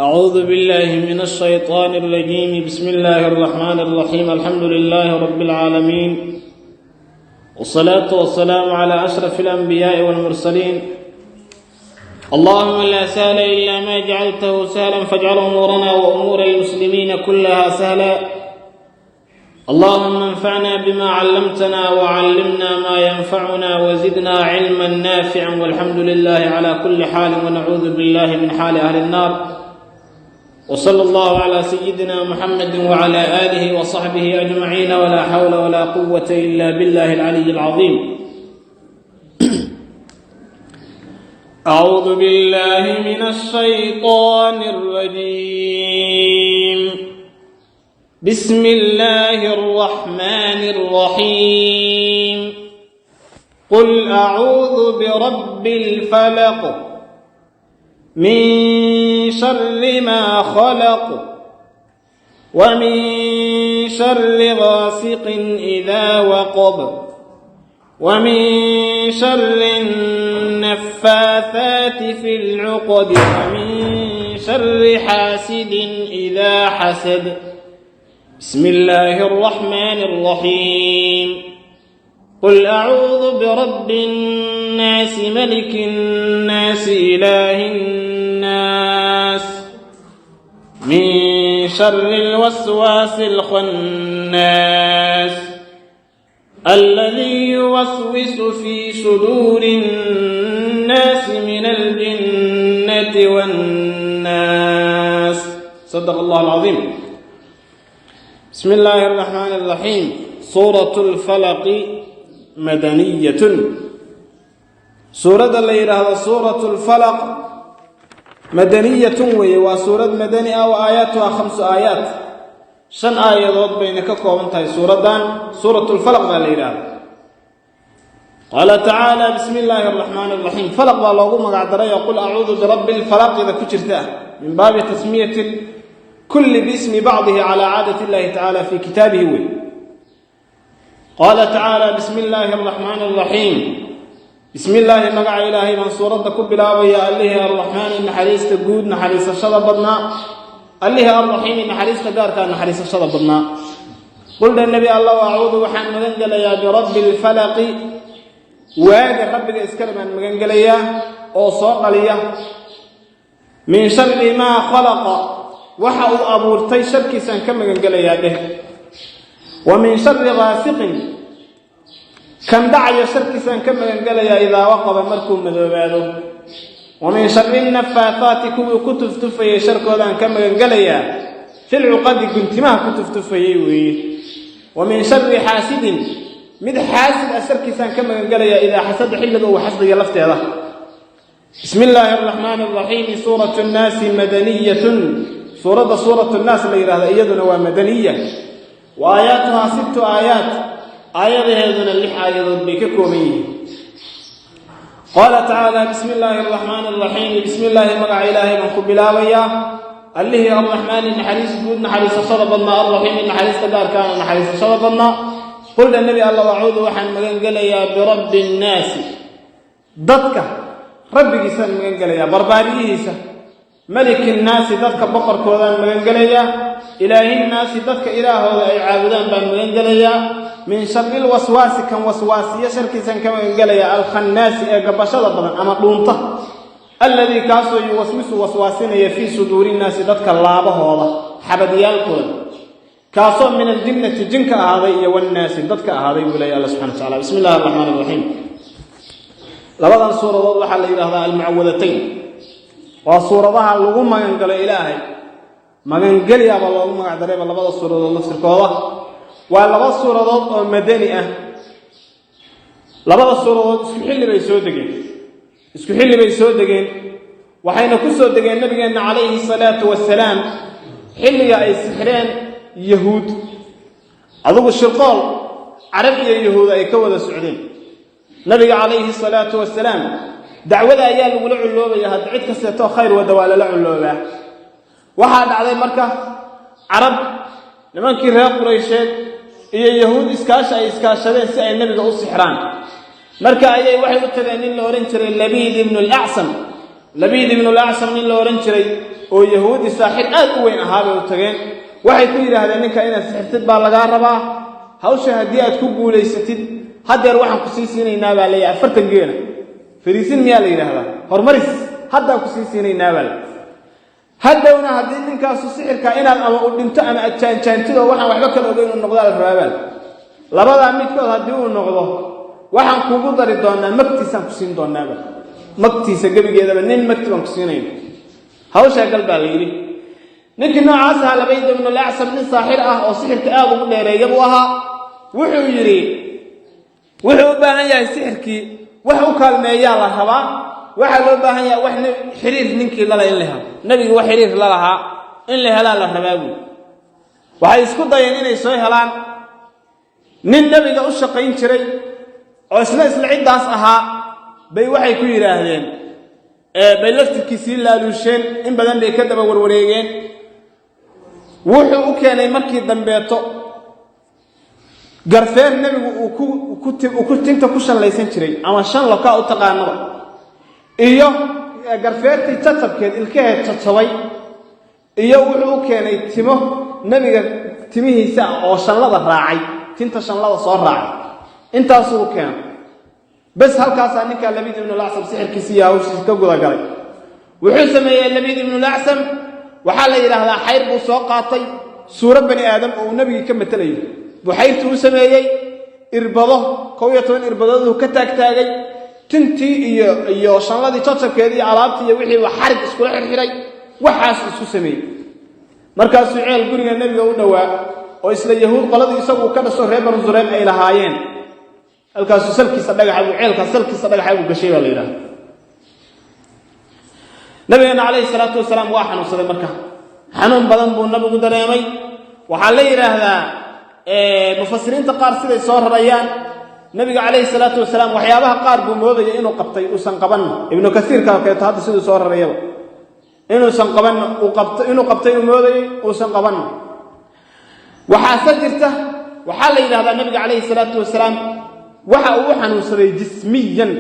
أعوذ بالله من الشيطان الرجيم. بسم الله الرحمن الرحيم. الحمد لله رب العالمين، والصلاة والسلام على أشرف الأنبياء والمرسلين. اللهم لا سهل إلا ما جعلته سهلا، فاجعل أمورنا وأمور المسلمين كلها سهلا. اللهم انفعنا بما علمتنا وعلمنا ما ينفعنا وزدنا علما نافعا، والحمد لله على كل حال، ونعوذ بالله من حال أهل النار. وصلى الله على سيدنا محمد وعلى آله وصحبه أجمعين، ولا حول ولا قوة إلا بالله العلي العظيم. أعوذ بالله من الشيطان الرجيم. بسم الله الرحمن الرحيم. قل أعوذ برب الفلق من شر ما خلق، ومن شر غاسق إذا وقب، ومن شر النفاثات في العقد، ومن شر حاسد إذا حسد. بسم الله الرحمن الرحيم. قل أعوذ برب الناس ملك الناس إله الناس من شر الوسواس الخناس الذي يوسوس في صدور الناس من الجنة والناس. صدق الله العظيم. بسم الله الرحمن الرحيم. سورة الفلق مدنية. سورة اللي يرى سورة الفلق مدنية، وسورة مدنية وآياتها 5 آيات. 5 آيات بينك كوانتهي سورة الفلق اللي يرى. قال تعالى: بسم الله الرحمن الرحيم. فلق والله مقعدري يقول أعوذ برب الفلق إذا كجرته، من باب تسمية كل باسم بعضه على عادة الله تعالى في كتابه. قال تعالى: بسم الله الرحمن الرحيم. بسم الله مقع إلهي من سورة كبلا ويا الله الرحمن نحريس تقود نحريس الشرب بدنا، الله الرحيم نحريس تقار كان نحريس الشرب بدنا. قل النبي الله أعوذ وحن مغنقل يا برب الفلق، واقع ربك اسكرما مغنقل يا أو صوق لي من شر ما خلق، وحاو أبورتي شركي سان كما مغنقل يا به، ومن شر غاسق كم دعي شركي سان كما مغنقل يا إذا وقب مركم مذوباله، ومن شر النفاثات كوي كتف تفي شركو ذان كما مغنقل يا في العقد كنت ما كتف تفي، ومن شر حاسد مد حاسد أشركي سان كما مغنقل يا إذا حسد حلقه وحسد يلفت هذا. بسم الله الرحمن الرحيم. سورة الناس مدنية. سورة الناس اللي يرى أيضنا ومدنية، وآياتها 6 آيات. آيات هذون اللي آيات بككومية. قال تعالى: بسم الله الرحمن الرحيم. بسم الله مقع إلهي من قبلا وياه، اللي هي الرحمن نحريس جود نحريس شرب الله، الرحيم نحريس تدار كان نحريس شرب الله. قل النبي الله أعوذ وحن مغنقل يا برب الناس، ضدك ربك سن مغنقل يا برباريسة، ملك الناس ضدك بقر كودان مغنقليا، إله الناس ضدك إله أي عابدان بان مغنقليا، من شر الوسواس كان وسواسية شركي سن كما مغنقليا الخناس قبشة بدن أما قونته الذي كاسو يوسوس وسواسين في صدور الناس ضدك اللابه هذا حبديال كود كاسو من الجنة جنك هذا والناس ضدك هذا ولاي الله سبحانه وتعالى. بسم الله الرحمن الرحيم. لبدا سورة وضح اللي يرى المعوذتين، وسورتها لغو مغنقل إلهي مغنقل يا الله مغعدري لبدا سورة نفسر كوضا، ولبدا سورة مدنية. لبدا سورة اسكو حل بيسو دقين وحين كسو دقين نبينا عليه الصلاة والسلام حل يا سحرين يهود عضو الشرقال عربية يهود أي كوذا سعودين. نبي عليه الصلاة والسلام دعوة أيال ولع اللوبة يا هاد عد كسيتو خير ودوال لع اللوبة. واحد عليه مركة عرب لمن كي رياض قريشات إيه يهود إسكاشرين سأي النبي قص سحران. marka ayay waxay u tageen in la oran jiray Labiid ibn al-A'sam Labiid ibn al-A'sam nin la oran jiray oo yahuudi saaxir aad u weyn ahaa bay u tageen waxay ku yiraahdeen ninka inaad sixirtid baa laga rabaa hawsha hadii aad ku guuleysatid hadeer waxaan ku sii siinaynaa baa leeyahay 40 geela fariisin miyaa la yiraahdaa hormaris hadda ku sii siinaynaa baa hadawna hadii ninkaas sixirka inaad ama u dhinto ama aad jaanjaantido waxaan waxba kala ogeyn u noqdo raabal labada midkood hadii uu noqdo waxaan kugu dari doonaa magtiisan ku siin doonaa magtiisa gabigeedaba nin magtiban ku siinayna hawsha galbaa la yiri ninkii noocaas ah Labiid ibn al-A'sam nin saaxir ah oo sixirka aad ugu dheereeyay buu ahaa wuxuu yiri wuxuu u baahan yahay sixirkii wax u kaalmeeyaa la rabaa waxa loo baahan yahay wax xiriir ninkii la leeyahay nabiga wax xiriir la lahaa in la helaan la rabaa waxay isku dayeen inay soo helaan nin nabiga u shaqayn jiray oo isla ciidaas ahaa bay waxay ku yiraahdeen bay laftirkiisii laaluusheen in badan bay ka daba warwareegeen wuxuu u keenay markii dambeeto garfeer nabigu uu ku tinta ku shallaysan jiray ama shan loka u taqaano iyo garfeertii tatabkeed ilkaheed tatabay iyo wuxuu u keenay timo nabiga timihiisa oo shanlada raacay tinta shanlada soo raacay intaas uu keenay bas halkaas ninka Labiid ibn al-A'sam sixirkiisii hawshiisa ka guda galay wuxuu sameeyay Labiid ibn al-A'sam waxa la yiraahdaa xayr buu soo qaatay suurad bani aadam oo nabiga ka metelay buxayrtu uu sameeyay irbado 12 irbadood ka taagtaagay tintii iyo shanladii tatabkeedii alaabtii iyo wixii wax xarig isku xirxiray waxaas isku sameeyay markaas uu ceel guriga nabiga u dhawaa oo isla yahuud qoladii isagu ka dhaso reer Banu Zurayq ay lahaayeen halkaas salkiisa dhagaxa uu ceelka salkiisa dhagaxa uu gashay baa la yiraahdaa nabiga alayhi salaatu wasalaam waa xanuunsaday marka xanuun badan buu nabigu dareemay waxa la yiraahdaa mufassiriinta qaar siday soo rarayaan nabiga alayhi salaatu wasalaam waxyaabaha qaar buu moodayay inuu qabtay uu san qaban ibn Kathir ka hadda sidoo soo rarayaba inuu san qaban uu qabtay inuu qabtay uu moodayay uu san qaban waxa sajirta waxa la yiraahdaa nabiga alayhi salaatu wasalaam waxa uu xanuunsaday jismiyan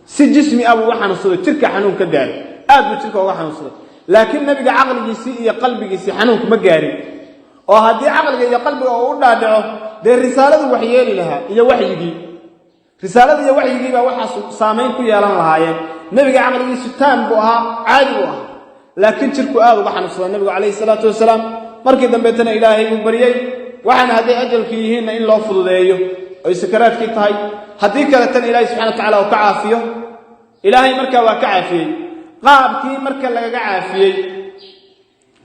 si jismi abu xanuunsaday jirka xanuun ka gaaray aad buu jirka uga xanuunsaday laakiin nabiga aqligiisa iyo qalbigiisa xanuun kuma gaarin oo hadii aqliga iyo qalbiga uu dhaadhaco de risaaladu wax yeeli lahaa iyo waxyigii risaalada iyo waxyigii baa waxa saameyn ku yeelan lahaayeen nabiga aqligiisa taan buu ahaa caadi buu ahaa laakiin jirku aad uga xanuunsaday nabiga alayhi salaatu wasalaam markii dambe tan ilaahay uu bariyay waxaan haday ajalkii yihiin in loo fududeeyo oo sakaraadkii tahay hadii kale tan ilaahay subhanahu wa ta'ala uu ka caafiyo ilaahay marka waa ka caafiyay qaabkii marka laga caafiyay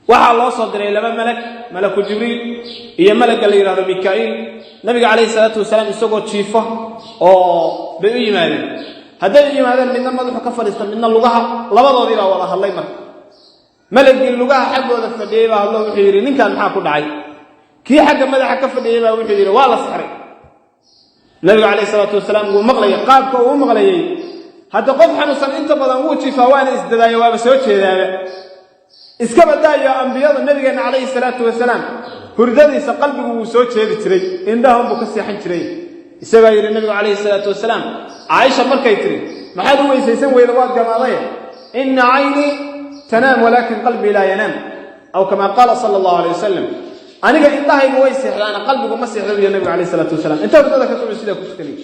waxa loo soo diray laba malaku jibriil iyo malaga la yiraahdo mikaa'il nabiga alayhi salaatu wasalaam isagoo jiifa oo bay u yimaadeen haday yimaadeen midna madaxu ka fadhiistan midna lugaha labadoodii baa wada hadlay marka malagii lugaha xaggooda fadhiyay baa Allah wuxuu yiri ninkan maxaa ku dhacay kii xagga madaxa ka fadhiyay baa wuxuu yiri waa la sixray nabiga alayhi salaatu wasalaam uu maqlay qaabka uu maqlayay hadda qof xanuunsan inta badan uu jiifa waana isdadaayo waaba soo jeedaaba iska badaayo anbiyada nabiga alayhi salaatu wasalaam hurdadiisa qalbigu uu soo jeedi jiray indhaha uu ka seexan jiray isaga yiri nabiga alayhi salaatu wasalaam Aisha markay tiri maxaad u weysaysan weyda waad gamaaday inna ayni tanaam walakin qalbi la yanam aw kama qala sallallahu alayhi wasallam aniga indhahaygu way seexdaan qalbigu ma seexdo nabiga alayhi salaatu wasalaam inta hurdada ka soo sida ku tukanay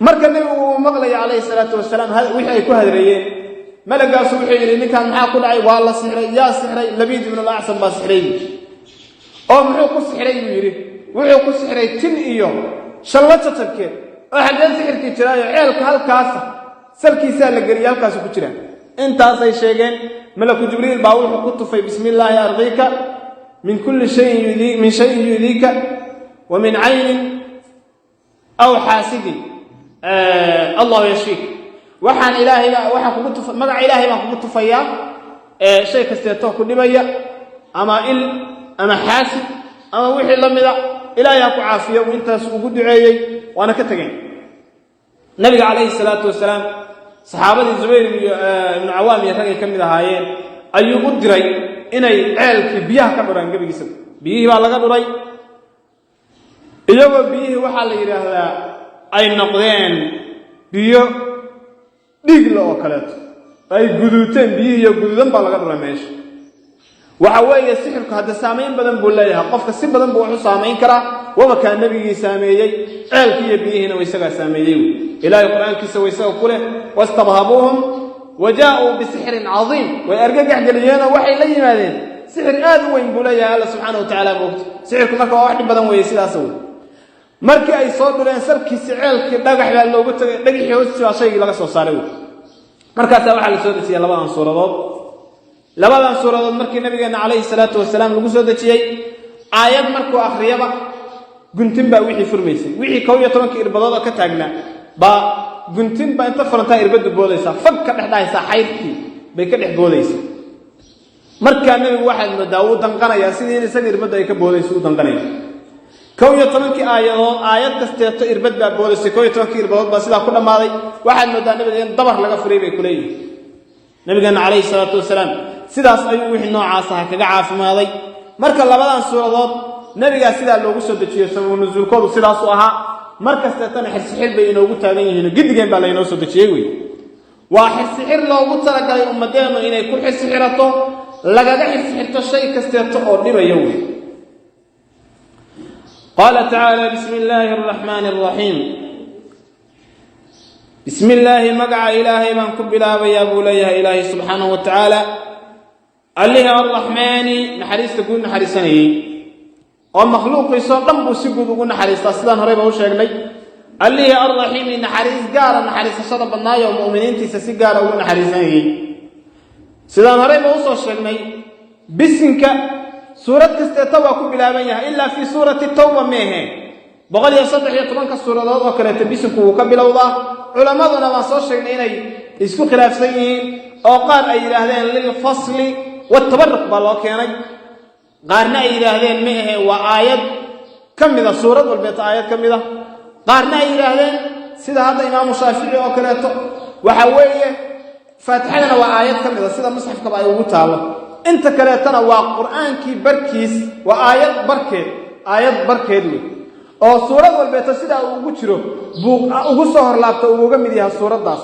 marka nabigu uu maqlay alayhi salaatu wasalaam wixii ay ku hadreeyeen malagaas wuxuu yiri ninkan maxaa ku dhacay waa la sixray yaa sixray Labiid ibn al-A'sam baa sixray oo muxuu ku sixray yiri wuxuu ku sixray tin iyo shalwata tabkeed oo xaggee sixirkii jiraayo ceelka halkaas salkiisa la gariyo halkaas ku jira intaas ay sheegeen malaku jibriil baa wuxuu ku tufay bismillaahi ardika min kulli shay'in yudika wa min 'aynin aw hasidin Allah yashfik waxaan ilaahay waxa kugu tufay magac ilaahay baan kugu tufayaa shay kasteeto ku dhibaya ama il ama xaasid ama wixii lamida ilaahay ku caafiyo intaas ugu duceeyay waana ka tagay nabiga alayhi salaatu wasalaam saxaabadii Zubayr ibn Awaam iyo rag kamid ahaayeen ayuu u diray inay ceelkii biyaha ka dhuraan gabigiisa biyihii baa laga dhuray iyagoo biyihii waxa la yiraahdaa ay noqdeen biyo dhiig la oo kale ay guduuteen biyihiiyo guduudan baa laga dhuray meesha waxa weeye sixirku hadda saameyn badan buu leeyahay qofka si badan buu wuxuu saameyn karaa waba kaa nabigii saameeyey ceelkii iyo biyihiina way isagaa saameeyey ilaahay qur-aankiisa way isaga ku leh wastabhabuuhum wajaa'uu bisixrin cadiim way argagax geliyeenoo waxay la yimaadeen sixir aad u weyn buu leeyahay alla subxaana wa tacaala moogta sixirku marka waa wax dhib badan weeye sidaas wey markii ay soo dhureen salkiisi ceelkii dhagax baa loogu tagay dhagaxii hoostiisa waa shaygii laga soo saaray wey markaasaa waxaa la soo dejiyey labadan suuradood markii nabigeena calayhi salaatu wasalaam lagu soo dejiyey aayad markuu akhriyaba guntin baa wixii furmaysay wixii 11 irbadood ka taagnaa baa guntin baa inta furantaa irbadu boodaysaa fag ka dhex dhahaysaa xayrkii bay ka dhex boodaysaa markaa nabigu waxaad moodaa uu danqanayaa sidii isaga irbadu ay ka boodayso u danqanaya 11 aayadood aayad kasteeto irbad baa boodaysay 11 irbadood baa sidaa ku dhammaaday waxaad moodaa nabiga in dabar laga furay bay ku leeyihiin nabigeena calayhi salaatu wasalaam sidaas ayuu wixii noocaas ah kaga caafimaaday marka labadan suuradood nabiga sidaa loogu soo dejiyay sabab nuzuulkoodu sidaas u ahaa markasta tan xirsi bay inoogu taagan yihiin gidigeen baa la inoo soo dejiyay way waa xirsi loogu talagalay ummadeenu inay ku xirsi xirato lagaga xirsi xirto shay kasteeto oo dhibaya way قال تعالى بسم الله الرحمن الرحيم بسم الله مقع إلهي من كبلا ويا بوليها إلهي سبحانه وتعالى الله الرحمن نحريس تقول نحريسني ومخلوق يسوع قنبو سيقول تقول نحريس أصلا هريبه وشاقلي الله الرحيم نحريس قارا نحريس شرب النايا ومؤمنين تسسي قارا ونحريسني سيدان هريبه وشاقلي بسنك سورة كستيتوا كبلا ويا إلا في سورة التوبة ميهي بقول يصدح يطبنك السورة ذات وكرة بسنك وكبلا الله علماءنا ما صوشين إني يسكو خلاف سيئين أو قال أي لهذين للفصل والتبرق بالله كياني قارنا أي لهذين مئه وآيات كم إذا سورة والبيت آيات كم إذا قارنا أي لهذين سيدا هذا إمام الشافعي وكلاته وحوية فاتحنا وآيات كم إذا سيدا مصحف كبا يوغوتها الله انت كلاتنا وقرآن كي بركيس وآيات بركيد آيات بركيد oo suurad walba sida ugu jiro ugu soo horlaabto ugu mid yahay suuradaas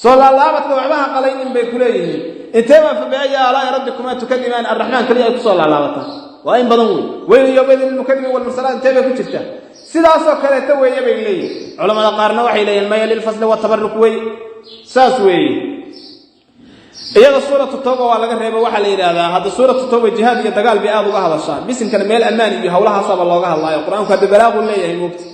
soo laalaabadka waxba qalaynin bay ku leeyihiin inteeba fabiya ala rabbikum tukadiman arrahman kaliya ku soo laalaabata waa in badan way yobadil mukaddim wal mursalaat inteeba ku jirta sidaas oo kale ta weeye bay leeyihiin culimada qaarna waxay leeyihiin mayl il fasl wa tabarruk way saas weeye iyada suuratu tawba waa laga reebay waxa la yiraahdaa hada suuratu tawba jihaad iyo dagaal bi aad uga hadashaa bisinkan meel amaan iyo hawlaha sabab looga hadlaayo quraanku hada balaaqu leeyahay mugti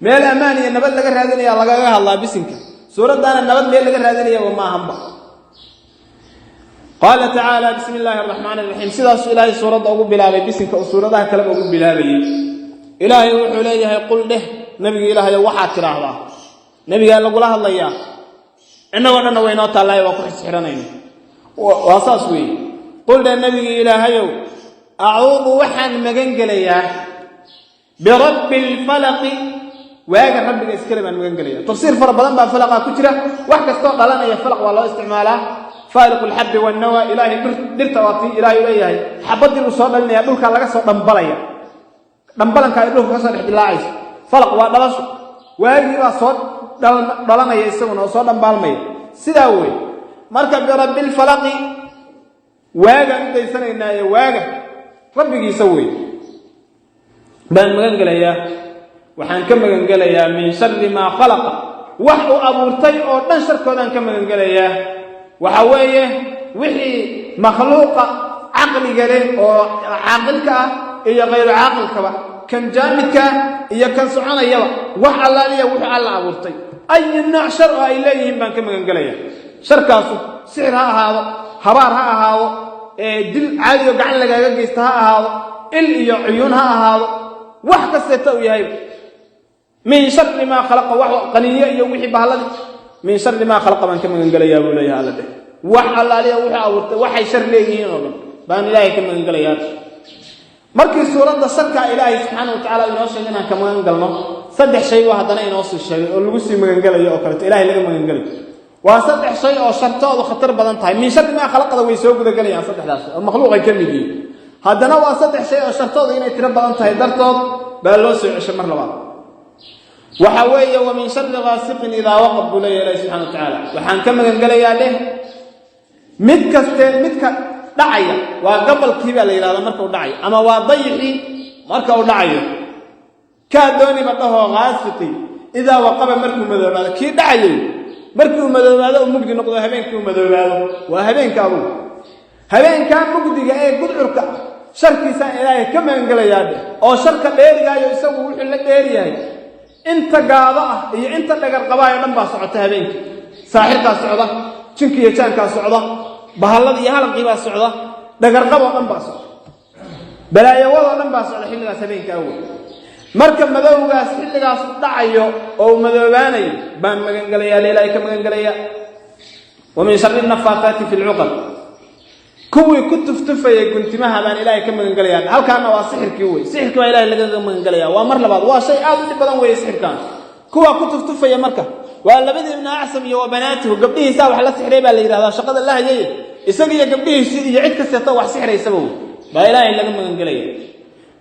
meel amaan iyo nabad laga raadinayo laga hadlaa bisinka suuradana nabad meel laga raadinayo ma ahanba قال تعالى بسم الله الرحمن الرحيم سيداس إلهي سورة أبو بلابي بسنك سورة كلام أبو بلابي إلهي وحوليه يقول له نبي إلهي وحات الله نبي قال له الله إياه إنه وننا وينات الله وقح سحرنين وأساسوي قل للنبي إلهي أعوذ وحن مجنجليا برب الفلق واجه ربك اسكلم عن مجنجليا تفسير فربنا بفلق كتيرة واحد استوى لنا يفلق والله استعماله فارق الحب والنوى إلهي درت وفي إلهي إلهي حبض الوصول لنا يدلك على قصة دمبليا دمبلن كايدلك قصة الله عايز فلق ودلش واجه وصول دلنا يسون وصول دمبالمي سداوي مركب برب الفلق واجه أنت يسنى واجه ربك يسوي بان مجنجليا وحن كم مجنجليا من شر ما خلق وحو أبورتي أو نشر كذا كم مجنجليا وحويه وحي مخلوق عقل جري أو عقلك إيا غير عقلك كان جامدك إيا كان سبحان الله وحلا لي وحلا عورتي أي نوع شر إليهم بان كم مجنجليا شر كاسو سعرها هذا حبارها هذا دل عادي وقعن لك جيستها هذا إيا عيونها هذا واحد ستوي هاي من شر ما خلق وحو قنية يوحي بهالله من شر ما خلق من كم من قال يا ابو لي على ده وحل عليه وحي شر ليه بان الله كم من قال يا markii suurada sarka ilaahay subhanahu wa ta'ala inoo sheegana kamaan galno saddex shay waa hadana inoo soo sheegay oo lagu sii magan galayo oo kale ilaahay laga magan galay waa saddex shay oo shartoodu khatar badan tahay min shar ma khalaqada way soo guda galayaan saddexdaas oo makhluuq ay kamid yihiin hadana waa saddex shay oo shartoodu inay tiro badan tahay dartood baa loo soo ceshay mar labaad وحويه ومن شر غاسق إذا وقب بلي الله سبحانه وتعالى وحان كما قال يا له mid midka dhacaya waa gabalkii baa la yiraahdaa marka uu dhacayo ama waa dayixii marka uu dhacayo ka dooni badho qaasiqi ida waqaba markuu madoobaado kii dhacayay markuu madoobaado uu mugdi noqdo habeenkii uu madoobaado waa habeenka abu habeenka mugdiga ee gudcurka sharkiisa ilaahay ka maangalayaa oo sharka dheerigaayo isagu wuxuu la dheeriyahay inta gaado ah iyo inta dhagar qabaayo dhan baa socota habeenkii saaxirka socda jinka iyo jaanka socda bahallada iyo halqii baa socda dhagar qabo dhan baa socda balaayawada dhan baa socda xilligaas habeenka awal marka madowgaas xilligaas dhacayo oo madoobaanayo baan magan galaya ilaahay ka magan galaya wa min sharri nafaatati fil 'uqad kuwii ku tuftufay guntimaha baan ilaahay ka magan galaya halkaana waa sixirkii way sixirkii waa ilaahay laga magan galaya waa mar labaad waa shay aad u badan way sixirkan kuwa ku tuftufay marka waa labadii ibn Acsam iyo banaatihi gabdhihiisa wax la sixray baa la yiraahdaa shaqada la hayay isaga iyo gabdhihiisa iyo cid kasta wax sixraysaba baa ilaahay laga magan galaya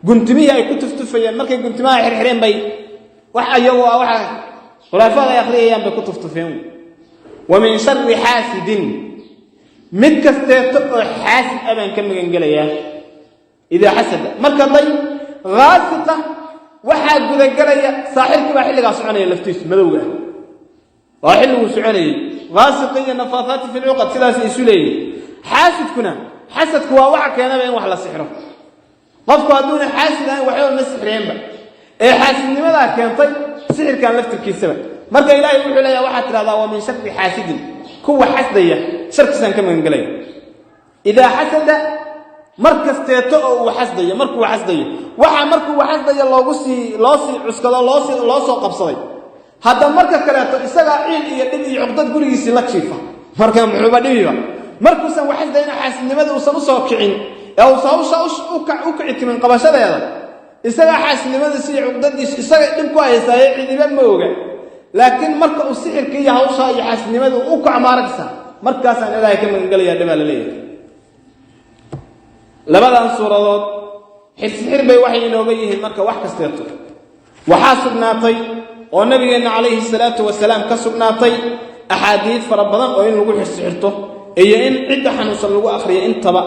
guntimihii ay ku tuftufayeen markay guntimaha xirxireen bay wax ayagu waxa khulaafada ay akhriyayaan bay ku tuftufeen wa min sharri hasidin mid kasteeto oo xaasid aban ka magan galaya ida hasada marka day ghaasita waxa guda galaya saaxirkii baa xilliga soconaya laftiis madowga waa xilligu soconayay ghaasiqiya nafaatati fil 'uqad sidaas ay suleeyay xaasidkuna xasadku waa waxa keenaba in wax la sixro qofku hadduu xaasid ah waxa uu sixreenba ee xaasidnimada keentay sixirkan laftirkiisaba marka ilaahay wuxuu leeyahay waxa tiraahdaa waa min sharri xaasidin kuwa xasdaya sharkiisan ka magan galay ida hasada markasteeto oo uu xasdayo markuu xasdayo waxa markuu xasdayo loo sii cuskado loo soo qabsaday hadda marka kaleeto isaga ciil iyo dhib iyo cuqdad gurigiisa la jiifa marka muxuuba dhibiba markuu san xasdayna xaasidnimada uu soo kicin ee uu soo u kicin qabashadeeda isaga xaasidnimada si cuqdadiisa isaga dhib ku haysaay ciidiba ma oga laakiin marka uu sixirkii iyo hawsha iyo xaasidnimada uu ku amaaraysa markaas aan ilaahay ka magan galaya dhibaa la leeyahay labadan suuradood sixir bay waxay inooga yihiin marka wax kasteeto waxa sugnaatay oo nabigeena kaleey salaatu wasalaam ka sugnaatay ahadiith fara badan oo in lagu xirxirto iyo in cid xanuunsan lagu akhriyo intaba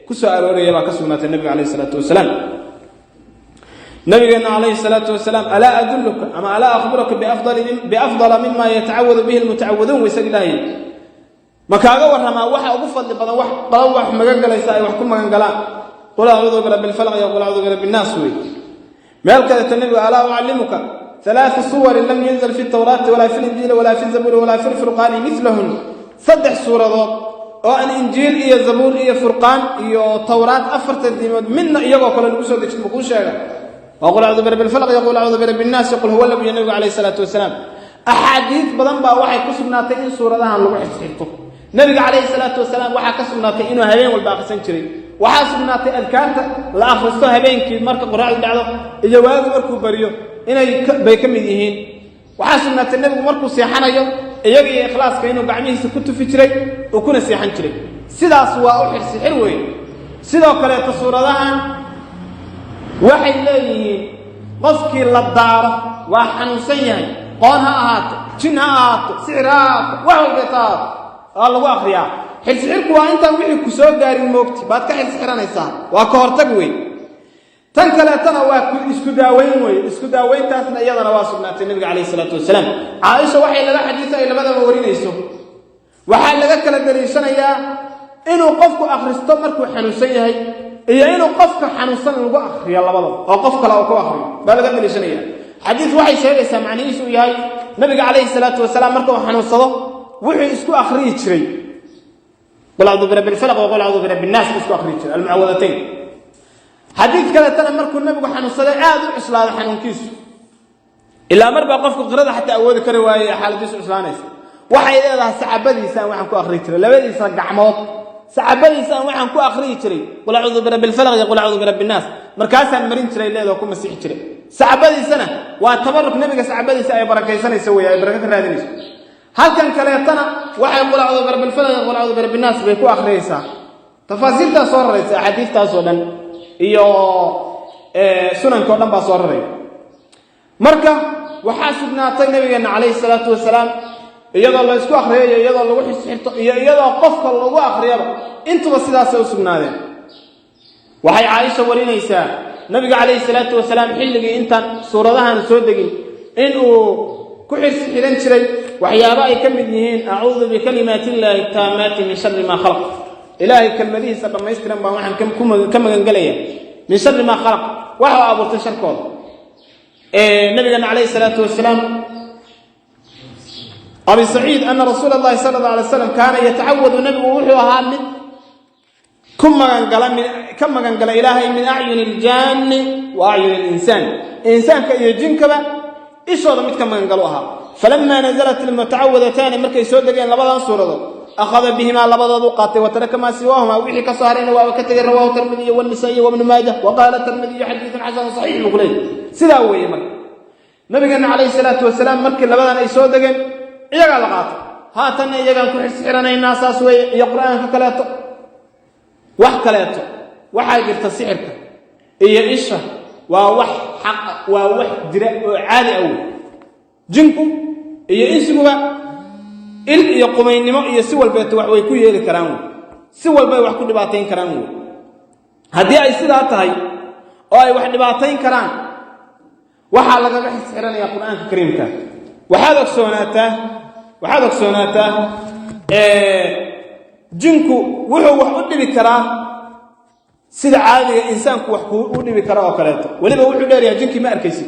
ku soo arooriyay baa ka sugnaatay nabiga kaleey salaatu wasalaam nabigeena kaleey salaatu wasalaam ala adulluka ama ala akhbiruka bi afdal mimma yata'awwadu bihi almuta'awwidun wa sajdahi makaaga warama waxa ugu fadli badan wax qalaw wax magan galaysa ay wax ku magan galaan qul a'udhu bi rabbil falaq ya qul a'udhu bi rabbin nas meel kale tanabi ala u'allimuka ثلاث صور لم ينزل في التوراة ولا في الإنجيل ولا في الزبور ولا في الفرقان مثلهن صدح سورة oo an injiil iyo zabuur iyo furqaan iyo tawraat afarta diimood midna iyagoo kale lagu soo dejin ku sheega qul a'udhu bi rabbil falaq yaqul a'udhu bi rabbin nas qul huwa alladhi nabi alayhi salatu wasalam ahadith badan baa waxay ku sugnaatay in suuradahan lagu xisxirto nabiga alayhi salatu wasalam waxa ka sugnaatay inuu habeen walba akhrisan jiray waxa sugnaatay adkaarta la akhristo habeenkii marka quraacdu dhacdo iyo waagu markuu bariyo inay bay ka mid yihiin waxa sugnaatay nabigu markuu seexanayo iyaga iyo ikhlaaska inuu gacmihiisa ku tufi jiray oo kuna seexan jiray sidaas waa u xirxir weey sidoo kale suuradahan waxay leeyihiin qofkii la daaro waa xanuunsan yahay qoon ha ahaato jin ha ahaato sixir ha ahaato wax walba taa lagu akhriyaa xirxirku waa inta wixii ku soo gaarin moogti baad ka xirxiranaysaa waa ka hortag weey tan kale tana waa isku daaweyn weey isku daaweyntaasna iyadana waa sugnaatay nabiga kaleey salaatu wasalaam Aisha waxay laga xadiisay labadaba warinayso waxa laga kala dariishanayaa inuu qofku akhristo markuu xanuunsan yahay iyo inuu qofka xanuunsan lagu akhriyo labadaba oo qof kale uu ku akhriyo baa laga dariishanayaa xadiis waxay sheegaysaa macnihiisu yahay nabiga kaleey salaatu wasalaam markuu xanuunsado wuxuu isku akhriyi jiray qul a'udhu bi rabbil falaq wa qul a'udhu bi rabbin nas isku akhriyi jiray al-mu'awwadatayn حديث كذا ترى مركو النبي وحنا صلى عاد وإسلام حنون كيس إلا مربى قفك قردة حتى أود كرواية حالة جسر إسلاميس وحي إذا سعبدي سان وحنكو أخري تري لبدي سان قعمات سعبدي سان وحنكو أخري تري قل أعوذ برب الفلق يقول أعوذ برب الناس مركاسا مرين تري لا وكم مسيح تري سعبدي سنة وتبرك نبي سعبدي سان بركة سنة يسوي بركة الرادنيس هل كان كليتنا وحي يقول أعوذ برب الفلق يقول أعوذ برب الناس بيكو أخري سان تفاصيل تصور حديث تصور iyo sunanka oo dhan baa soo raray marka waxa sugnaatay nabigeena kaleey salaatu wasalaam iyadoo la isku akhriyo iyo iyadoo lagu xisxirto iyo iyadoo qofka lagu akhriyaba intuba sidaas u sugnaadeen waxay Aisha warinaysaa nabiga kaleey salaatu wasalaam xilligii intaan suuradahan soo degin inuu ku xisxiran jiray waxyaabo ay ka mid yihiin a'uudhu bi kalimaatillahi taamati min sharri ma khalaq ilaahi kalmadiisa dhameystiran baa waxaan ka magan galaya min sharri ma khalaq waxa abuurtay sharkooda nabiga kaleey salaatu wasalaam أبي سعيد أن رسول الله صلى الله عليه وسلم كان يتعوذ نبي وحوها من كما قال إلهي من أعين الجان وأعين الإنسان إنسان كيجين كبا إيش هذا مت كما قالوها فلما نزلت المتعوذتان مركي سودقين لبضان سورة أخذ بهما لبضان قاتل وترك ما سواهما وحي كصارين وكتب رواه الترمذي والنسائي وابن ماجه وقال الترمذي حديث حسن صحيح مقلين سلاوي نبي عليه الصلاة والسلام مركي لبضان أي سودقين iyaga la qaato haatan iyaga ku xirxiranaynaa saas way iyo quraanka kaleeto waxa jirta sixirka iyo isha waa wax xaq waa wax jira oo caadi ah jinku iyo isiguba il iyo qumaynimo iyo si walba wax way ku yeeli karaan si walba wax ku dhibaateyn karaan hadii ay sidaa tahay oo ay wax dhibaateyn karaan waxa laga xirxiranayaa quraanka kariimka waxaad ogsoonataa jinku wuxuu wax u dhibi karaa sida caadiga insaanku wax u dhibi kara oo kaleeto waliba wuxuu dheeriyaa jinki ma arkaysid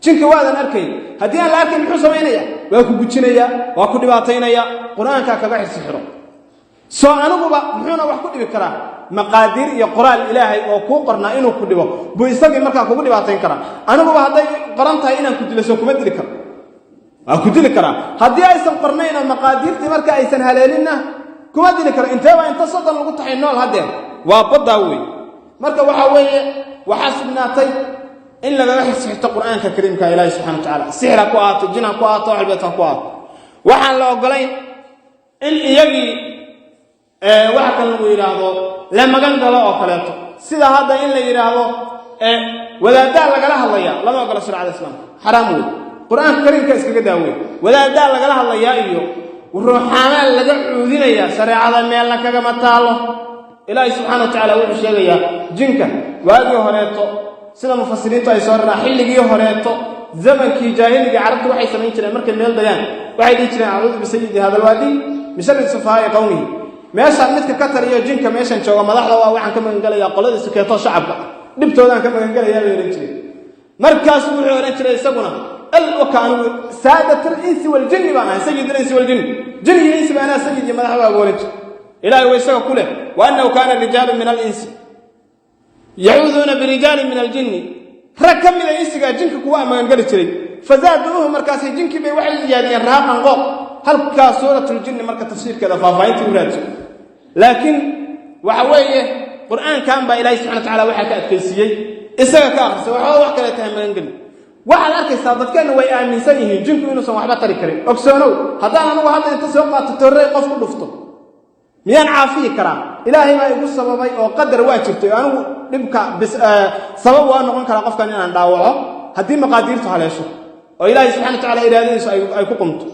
jinki waadan arkay hadii aan la arkin muxuu sameeynaya waa ku gujinaya waa ku dhibaateynaya quraanka kaga xirxiro soo anuguba muxuuna wax ku dhibi karaa maqaadir iyo qoraal ilaahay oo ku qorna inuu ku dhibo buu isagii markaa kugu dhibaateyn karaa anuguba haday qoran tahay inaan ku dilaso kuma dili karo aku dili kara hadii aysan qornayna maqaadirti marka aysan haleelina kuma dili karo inteeba inta sodan lagu tahay nool hadee waa badaa weey marka waxa weeye waxa sugnaatay in laga xisxito quraanka kariimka ilaahay subhanahu wa ta'ala sihra ku aato jina ku aato halbeetan ku aato waxaan la ogolayn in iyagi waxa kan lagu yiraahdo la magan galo oo kaleeto sida hadda in la yiraahdo wadaada laga hadlaya lama ogolo sharciga islaamka xaraam weey قرآن الكريم كاسكا داوي ولا دا لغا هدليا iyo ruuxana laga cuudinaya shariicada meel la kaga mataalo ilaahay subhanahu wa ta'ala wuxuu sheegaya jinka waagi horeeto sida mufassiriintu ay soo raraa xilligii horeeto zamankii jaahiliga carabtu waxay sameyn jireen markay meel dagaan waxay dhigi jireen a'uudu bisayidi hadal wadi misal safaa'i qawmi meesha midka ka tariyo jinka meeshan jooga madaxda waa waxaan ka magan galaya qolada sukeeto shacabka dhibtoodan ka magan galaya leeyahay jiray markaas wuxuu oran jiray isaguna وكانوا سادة الإنس والجن بأنا سيد الإنس والجن جن الإنس بأنا سيد مدحوا أقولك إلهي ويسوى كله وأنه كان رجال من الإنس يعوذون برجال من الجن ركب من الإنس جنك كوا ما ينقلت لي فزادوه مركز جنك بوحي يعني الرهاب غوق هل كسورة الجن مركز تفسير كذا فافايت ولاد لكن وحويه قرآن كان بإلهي سبحانه وتعالى وحكى أتكسيه إسقى كافر سواء وحكى له تهم ينقل waxaan arkaysaa dadkana way aaminsan yihiin jinku inuusan waxba tari karin ogsoonow haddaan anigu hadda inta soo qaato torrey qof ku dhufto miyaan caafiyi karaa ilaahay baa igu sababay oo qadar waa jirtay anigu dhibka sabab waa noqon karaa qofkan inaan dhaawaco haddii maqaadiirtu haleesho oo ilaahay subxaana wa tacaala iraadadiisu ay ku qumto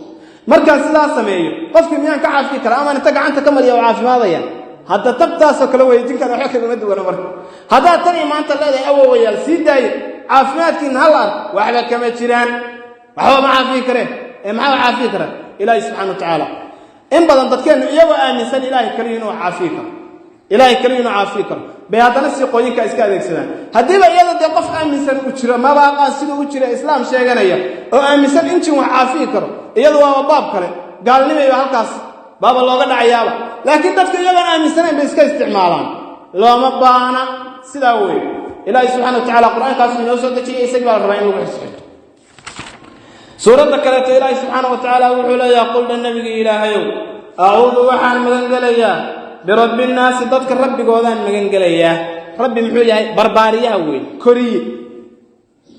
markaan sidaa sameeyo qofkii miyaan ka caafiyi karaa amaan inta gacanta ka mariya oo caafimaadaya hadda tabtaasoo kale weydiinkan waxba kagama duwana marka haddaad tan iyo maanta leedahay awowayaal sii daaye caafimaadkiina hal ark waxba kama jiraan waxba ma caafiyi kareen maxaa caafiyi kara ilaahay subxaana wa tacaala in badan dadkeenu iyagoo aaminsan ilaahay kaliya inuu caafiyi karo ilaahay kaliya inuu caafiyi karo bay haddana si qooyinka iska adeegsadaan haddiiba iyada dee qof aaminsan u jiro maba aqaan siduu u jira islaam sheeganaya oo aaminsan in jin wax caafiyi karo iyadu waa baab kale gaalnimayba halkaas baaba looga dhacayaaba laakiin dadku iyagoon aaminsanayn bay iska isticmaalaan looma baana sidaa weeye ilaahay subxaana wa tacaala qur-aankaasuu inoo soo dejiyay isagii baa la rabaa in lagu xisxito suuradda kaleeto ilaahay subxaana wa tacaala wuxuu leeyahay qul dha nabiga ilaahayow acuudu waxaan magan gelayaa birabbi nnaasi dadka rabbigoodaan magan gelayaa rabbi muxuu yahay barbaariyaha weeye koriye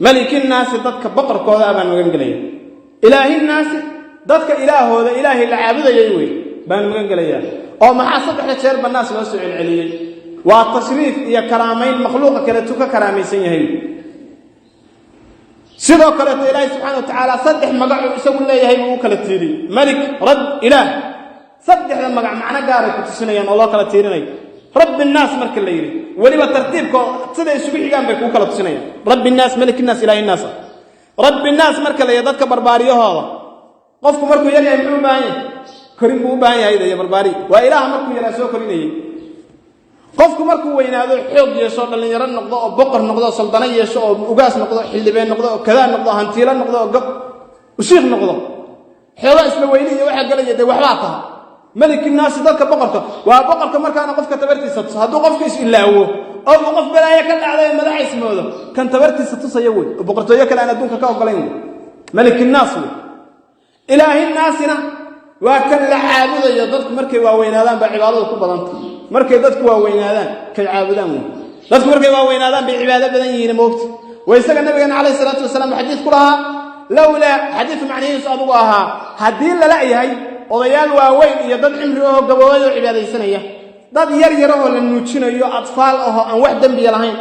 maliki nnaasi dadka boqorkooda baan magan gelaya ilaahi nnaasi dadka ilaahooda ilaahay la caabudayay weeye baan magan gelayaa oo maxaa saddexda jeer bannaas loo soo celceliyey waa tashriif iyo karaamayn makhluuqa kale tu ka karaamaysan yahay sidoo kale ilaahay subhanahu wa ta'ala saddex magac isagu leeyahay uu kala tiiri malik rabb ilaah saddexda magac macna gaar ah ku tusinayaan oo loo kala tiirinay rabb الناس marka la yiri waliba tartiibko sida isugu xigaan bay ku kala tusinayaan rabb الناس malik الناس ilaah الناس rabb الناس marka la yiri dadka barbaariyahooda qofku markuu yar yahay muxuu baahan yahay korin buu baahan yahay barbaari waa ilaah markuu yar soo korinayay qofku markuu weynaado xoog yeesho dhalinyaro noqdo oo boqor noqdo saldana yeesho oo ugaas noqdo xildhibaan noqdo oo kada noqdo hantiila noqdo oo gab ushiir noqdo xeelo isla weyniyo waxa galaya waxba tahay malik الناس dadka boqorka waa boqorka markaana qofka tabartiisa haduu qofku is ilaawo oo qof balaaya ka dhacday madaxiismoodo kan tabartiisa tusaya way boqortooyo kale aan adduunka ka ogolayn malik الناس ilaahi الناسنا waa kan la caabudayo dadku markay waaweynaadaan ba cibaadada ku badanta markay dadku waaweynaadaan kay caabudaan dadku markay waaweynaadaan bay cibaado badan yihiin moogta way isaga nabiga kaleey salaatu wasalaam xadiis ku lahaa lawla xadiis macnihiisu adugu ahaa hadii la laayahay odayaal waaweyn iyo dad cimri oo gaboobay oo cibaadaysanaya dad yar yar oo la nuujinayo atfaal oo aan wax dambi lahayn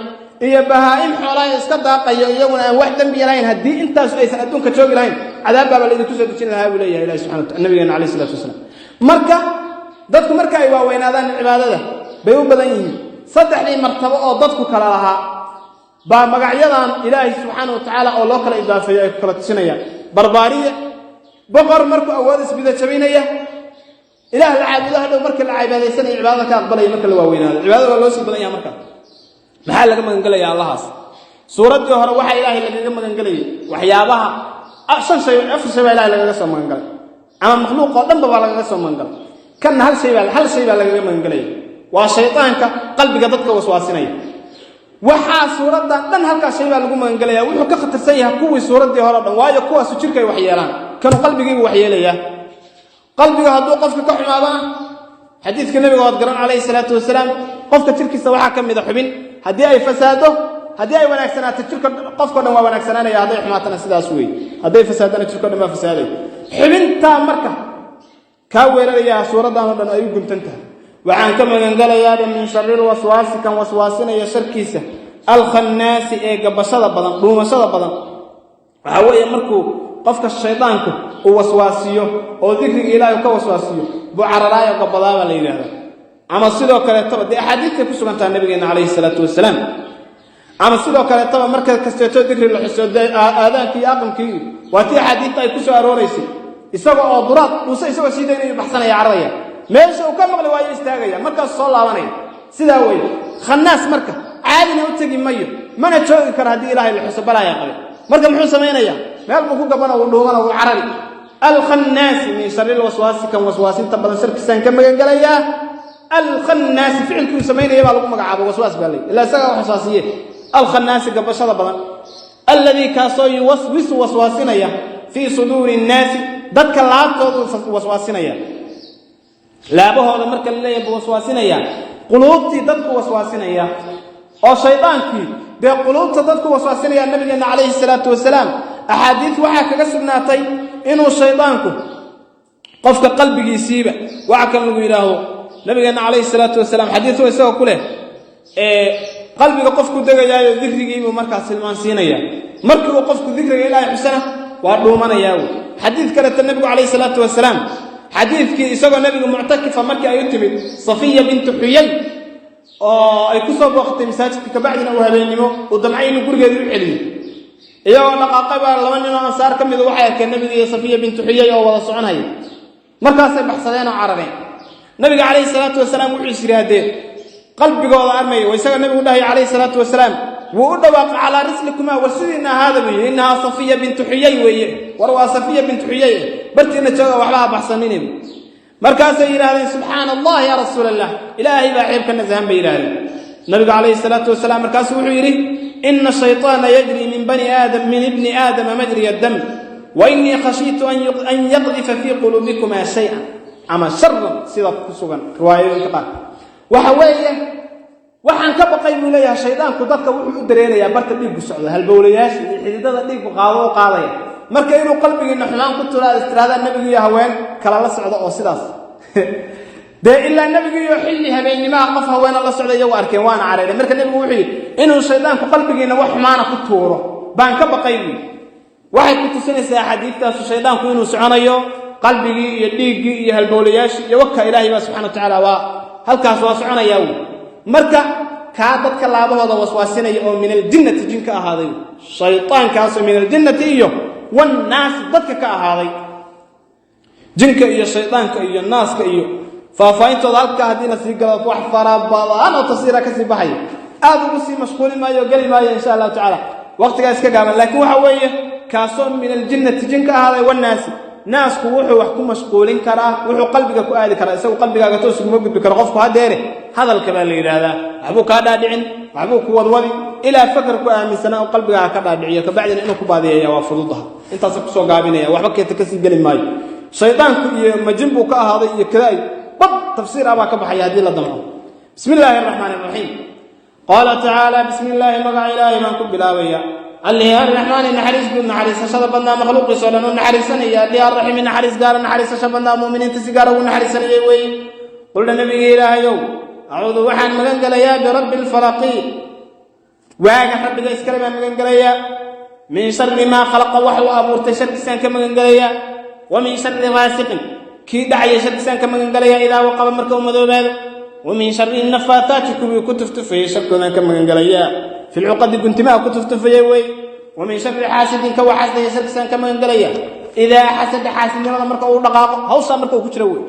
iyo bahaa'im xoolaha iska daaqayo iyaguna aan wax dambi lahayn hadii intaas aysan adduunka joogi lahayn cadaab baa la idinku soo dejin lahaa buu leeyahay ilaahay subhanahu wa ta'ala nabiga kaleey salaatu wasalaam marka dadku marka ay waaweynaadaan cibaadada bay u badan yihiin saddexdii martabo oo dadku kala lahaa baa magacyadan ilaahay subhanahu wa ta'ala oo loo kala idaafeeyo ay kala tusinayaan barbaariye boqor markuu awood isbida jabinaya ilaah la caabudo hadhow marka la cibaadaysanay cibaadada ka aqbalay marka la waaweynaado cibaadada loo sii badan yahay marka maxaa laga magan galaya allahaas suuradii hore waxa ilaahay laga magan galay waxyaabaha afshan shay ilaahay laga soo magan galay ama makhluuq oo dhan baa laga soo magan galay kan hal shay baa laga magan galay waa shaytaanka qalbiga dadka waswaasinaya waxa suuradan dhan halka shay baa lagu magan galaya wuxuu ka khatarsan yahay kuwii suuradii hore dhan waayo kuwaas jirkay wax yeelaan kan qalbigiigu wax yeelaya qalbiga haduu qofka ka xumaado xadiiska nabiga oo garan kaleey salaatu wasalaam qofka jirkiisa waxa kamid ah xubin hadii ay fasaado hadii ay wanaagsanaato jirka qofka dhan waa wanaagsananaya haday xumaatana sidaas weey haday fasaadana jirka dhan waa fasaaday xubinta marka ka weeraraya suuradan oo dhan ay guntantahay waxaan ka magan galayaa min sharri waswaasi kan waswaasinaya sharkiisa al-khannaas ee gabashada badan dhuumashada badan waxa weeye markuu qofka shaydaanku uu waswaasiyo oo dhikriga ilaahay ka waswaasiyo bucararaaya gabadaaba la yiraahdo ama sidoo kale tabadi ahadiithka ku sugantaa nabigeena kaleey salaatu wasalaam ama sidoo kale taba marka kasteeto dhikri la xisooday aadaankii aqamkii waati ahadiith ay ku soo arooreysay isagoo oo duraad dhuusa isagoo siideeyo baxsanaya carraya meesha uu ka maqlay waa istaagaya markaas soo laabanay sida way khannaas marka caadina u tagi mayo mana joogi kara hadii ilaahay la xuso balaya qabay marka muxuu sameeynaya meel buu ku gabana uu dhuumana uu carari al-khannaas min sharri al-waswaasi kan waswaasinta badan sharkiisan ka magan galaya al-khannaas ficilku sameeynaya baa lagu magacaabo waswaas baa leeyahay ila isaga waswaasiye al-khannaas gabashada badan alladhi kaasoo yuwaswisu waswaasinaya fi suduri an-nas dadka laabtooda waswaasinaya laabahooda marka la leeyahay waswaasinaya quluubtii dadku waswaasinaya oo shaydaankii de quluubta dadku waswaasinaya nabigeena kaleey salaatu wasalaam ahadiith waxa kaga sugnaatay inuu shaydaanku qofka qalbigiisiiba waxa kan lagu yiraahdo nabigeena kaleey salaatu wasalaam xadiith oo isagoo ku leh qalbiga qofku degayaayo dhikrigiiba markaas ilmaansiinaya markii uu qofku dhikriga ilaahay xusana waa dhuumanaya xadiith kale tan nabiga kaleey salaatu wasalaam xadiithkii isagoo nabiga mu'takifa markii ay u timid safiya bint huyay oo ay ku soo booqtay masaajidka ka bacdina uu habeenimo oo damcaynu gurigeeda u celiyay iyagoo dhaqaaqaba laba nin oo ansaar kamid ah waxay arkeen nabiga iyo safiya bint huyay oo wada soconay markaas ay baxsadeen oo carareen nabiga kaleey salaatu wasalaam wuxuu yiraahday qalbigooda armay way isaga nabigu dhahay kaleey salaatu wasalaam wuu u dhawaaqay ala rislikuma wasidina hada bi inha safiya bint huyay weeye war waa safiya bint huyay bartiina jooga waxba baxsanineen markaas ay yiraahdeen subhanallah ya rasuulallah ilaahi baa xeebka nazahan bay yiraahdeen nabiga kaleey salaatu wasalaam markaas wuxuu yiri inna shaytaana yajri min bani aadam min ibni aadam majri ad-dam wa inni khashitu an yaqdhifa fi qulubikuma shay'an ama sharran sida ku sugan riwaayooyinka qaar waxa weeye waxaan ka baqay buu leeyahay shaydaanku dadka wuxuu u dareerayaa barta dhiig socdo halbowlayaasha iyo xididada dhiig qaadaya marka inuu qalbigiina xumaan ku tulaad istiraada nabiga iyo haween kala la socdo oo sidaas de illa nabiga iyo xilli habeenima qof haween la socdo iyagu arkeen waana careeray marka nabigu wuxuu inuu shaydaanku qalbigiina wax xumaan ku tuuro baan ka baqay waxay ku tusinaysaa xadiidtaas shaydaanku inuu soconayo qalbigii iyo dhiiggii iyo halbowlayaashii iyo waka ilaahay baa subxaana watacaala waa halkaas waa soconayaa wy marka kaa dadka laabahooda waswaasinaya oo min aljinnati jin ka ahaaday shaydaankaasoo min aljinnati iyo wannaasi dadka ka ahaaday jinka iyo shaydaanka iyo naaska iyo faahfaahintooda halkaa haddii la sii galo wax fara badan oo tafsiira ka sii baxaya aad ugu sii mashquulin maayo oo geli maayo insha allahu tacaala waqtigaa iska gaaban laakiin waxa weeye kaasoo min aljinnati jin ka ahaaday wannaasi naasku wuxuu wax ku mashquulin karaa wuxuu qalbiga ku aadi karaa isagu qalbigaaga toos uguma gudbi karo qofku hadeere hadalka baa la yidhaahdaa waxbuu kaa dhaadhicin waxbuu ku wadwadi ilaa fakar ku aaminsanaa oo qalbigaaga ka dhaadhiciyo kabacdina inuu ku baadiyeeya waa fududaha intaasa kusoo gaabinaya waxba keeta kasii geli maayo shaydaanku iyo majin buu ka ahaaday iyo kadaay bab tafsiir ah baa ka baxaya haddii la damco bismi illaahi araxmaani araxiim qaala tacaala bismi illaahi magaca ilaahay baan ku bilaabaya allihii arraxmaani naxariis guud naxariisashada badnaa makhluuqiisoo dhan u naxariisanaya allihii arraxiimi naxariis gaara naxariisasha badnaa mu'miniinta si gaara ugu naxariisanayay weeye qulna nebigii ilaahayow acuudu waxaan magan gelayaa birabbi alfalaqi waaga rabbiga iskale baan magan gelayaa min sharri maa khalaqa wax uu abuurtay sharkiisaan ka magan gelayaa wa min sharri gaasiqin kii dhacaya sharkiisaan ka magan gelayaa idaa waqaba marka uu madoobaado wa min sharri nafaataati kuwii ku tuftufayay sharkoodaan ka magan gelayaa في العقد كنت ما كنت في وي ومن شر حاسد كوحسد يسرسان كما انقليا اذا حسد حاسد لما مركو دقاق هوسا مركو كجروي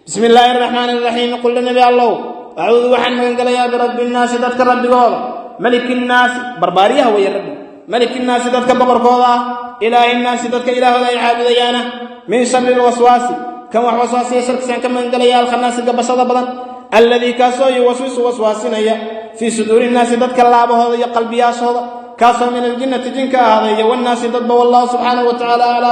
بسم الله الرحمن الرحيم قل النبي الله اعوذ وحن من انقليا برب الناس تذكر ربي قول ملك الناس برباريه ويا ربي ملك الناس تذكر بقرقوضه اله الناس تذكر اله لا يعبد ديانه من شر الوسواس كما وسواس يسرسان كما انقليا الخناس قبصد بدن الذي كاسو يوسوس وسواسنيا في صدور الناس ضدك اللعبه هذا قلبي يا صهد كاسو من الجنة جنك هذا والناس ضد والله سبحانه وتعالى على